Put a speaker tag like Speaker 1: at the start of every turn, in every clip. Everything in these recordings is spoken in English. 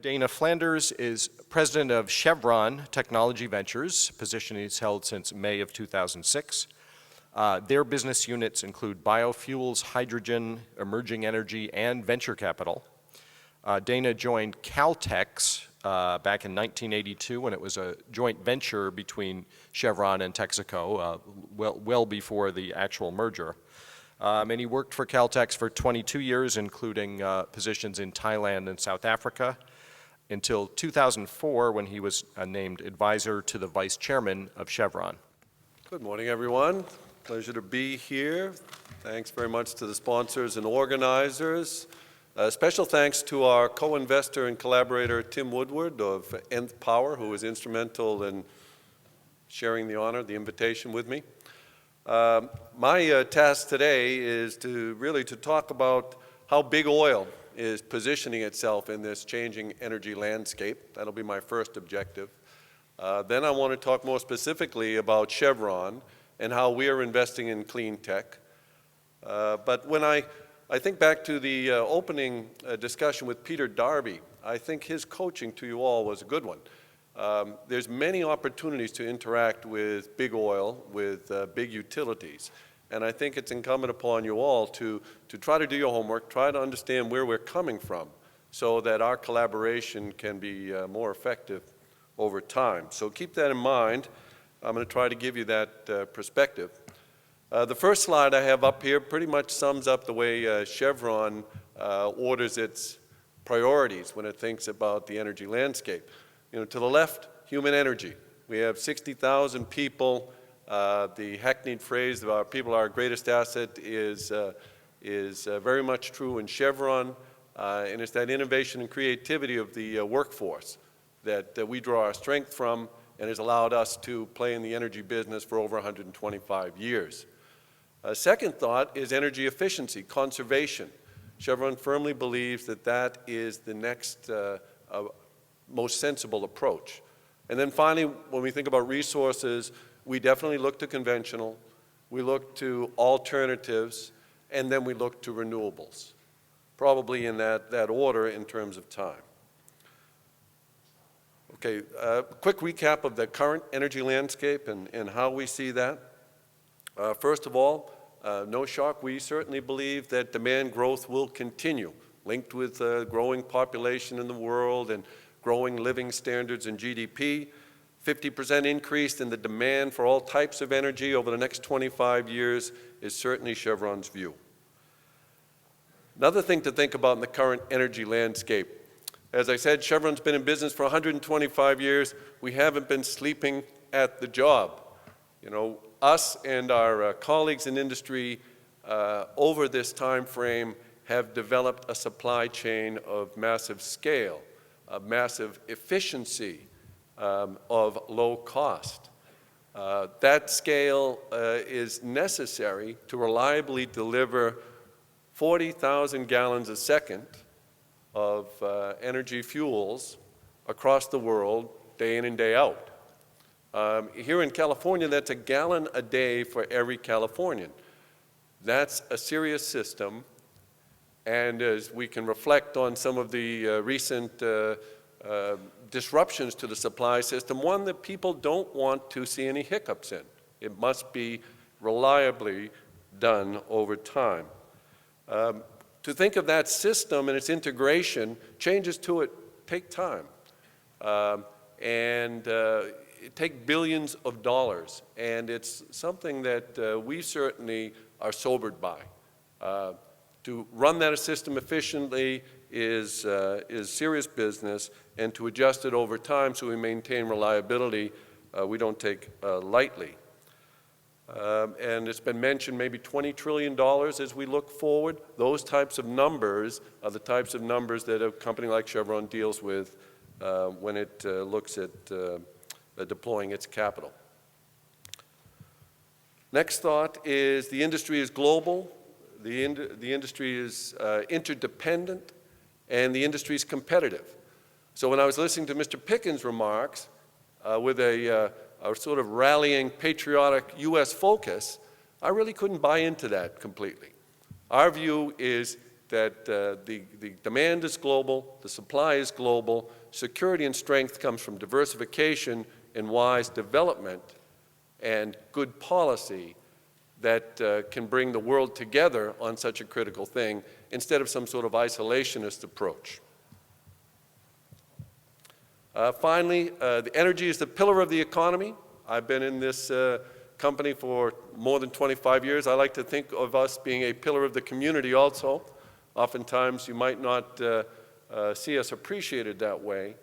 Speaker 1: Dana Flanders is president of Chevron Technology Ventures, a position he's held since May of 2006. Their business units include biofuels, hydrogen, emerging energy, and venture capital. Dana joined Caltex back in 1982 when it was a joint venture between Chevron and Texaco, well before the actual merger. And he worked for Caltex for 22 years, including positions in Thailand and South Africa, until 2004 when he was named advisor to the vice chairman of Chevron.
Speaker 2: Good morning, everyone. Pleasure to be here. Thanks very much to the sponsors and organizers. Special thanks to our co-investor and collaborator, Tim Woodward of Nth Power, who was instrumental in sharing the honor, the invitation with me. My task today is to talk about how big oil is positioning itself in this changing energy landscape. That'll be my first objective. Then I want to talk more specifically about Chevron and how we are investing in clean tech. But when I think back to the opening discussion with Peter Darby, I think his coaching to you all was a good one. There's many opportunities to interact with big oil, with big utilities. And I think it's incumbent upon you all to try to do your homework, try to understand where we're coming from so that our collaboration can be more effective over time. So keep that in mind. I'm going to try to give you that perspective. The first slide I have up here pretty much sums up the way Chevron orders its priorities when it thinks about the energy landscape. To the left, human energy. We have 60,000 people. The hackneyed phrase of our people, our greatest asset, is very much true in Chevron, and it's that innovation and creativity of the workforce that we draw our strength from and has allowed us to play in the energy business for over 125 years. Second thought is energy efficiency, conservation. Chevron firmly believes that that is the next most sensible approach. And then finally, when we think about resources, we definitely look to conventional, we look to alternatives, and then we look to renewables, probably in that order in terms of time. Okay, quick recap of the current energy landscape and how we see that. First of all, no shock, we certainly believe that demand growth will continue, linked with growing population in the world and growing living standards and GDP. 50% increase in the demand for all types of energy over the next 25 years is certainly Chevron's view. Another thing to think about in the current energy landscape, as I said, Chevron's been in business for 125 years. We haven't been sleeping at the job. Us and our colleagues in industry over this time frame have developed a supply chain of massive scale, of massive efficiency, of low cost. That scale is necessary to reliably deliver 40,000 gallons a second of energy fuels across the world day in and day out. Here in California, that's a gallon a day for every Californian. That's a serious system, and as we can reflect on some of the recent disruptions to the supply system, one that people don't want to see any hiccups in. It must be reliably done over time. To think of that system and its integration, changes to it take time. It takes billions of dollars, and it's something that we certainly are sobered by. To run that system efficiently is serious business, and to adjust it over time so we maintain reliability, we don't take lightly. And it's been mentioned maybe $20 trillion as we look forward. Those types of numbers are the types of numbers that a company like Chevron deals with when it looks at deploying its capital. Next thought is the industry is global, the industry is interdependent, and the industry is competitive. So when I was listening to Mr. Pickens' remarks with a sort of rallying patriotic U.S. focus, I really couldn't buy into that completely. Our view is that the demand is global, the supply is global, security and strength comes from diversification and wise development and good policy that can bring the world together on such a critical thing instead of some sort of isolationist approach. Finally, the energy is the pillar of the economy. I've been in this company for more than 25 years. I like to think of us being a pillar of the community also. Oftentimes you might not see us appreciated that way,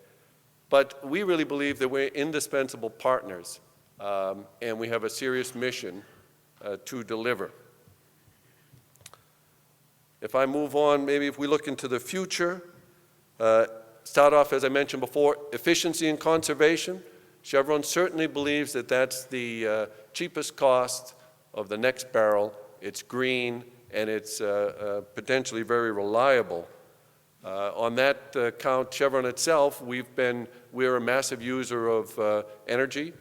Speaker 2: but we really believe that we're indispensable partners and we have a serious mission to deliver. If I move on, maybe if we look into the future, start off, as I mentioned before, efficiency and conservation. Chevron certainly believes that that's the cheapest cost of the next barrel. It's green and it's potentially very reliable. On that count, Chevron itself, we're a massive user of energy,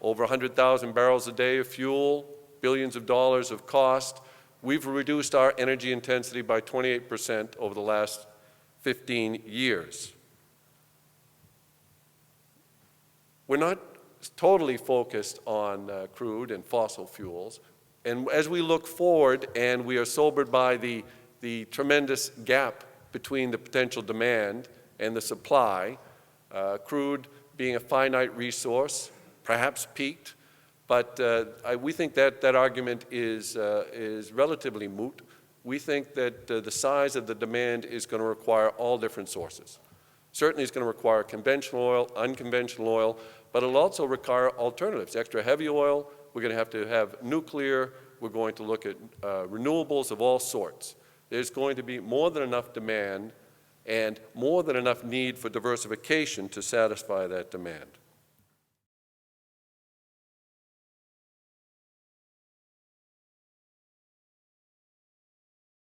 Speaker 2: over 100,000 barrels a day of fuel, billions of dollars of cost. We've reduced our energy intensity by 28% over the last 15 years. We're not totally focused on crude and fossil fuels. And as we look forward and we are sobered by the tremendous gap between the potential demand and the supply, crude being a finite resource, perhaps peaked, but we think that that argument is relatively moot. We think that the size of the demand is going to require all different sources. Certainly it's going to require conventional oil, unconventional oil, but it'll also require alternatives, extra heavy oil. We're going to have nuclear. We're going to look at renewables of all sorts. There's going to be more than enough demand and more than enough need for diversification to satisfy that demand.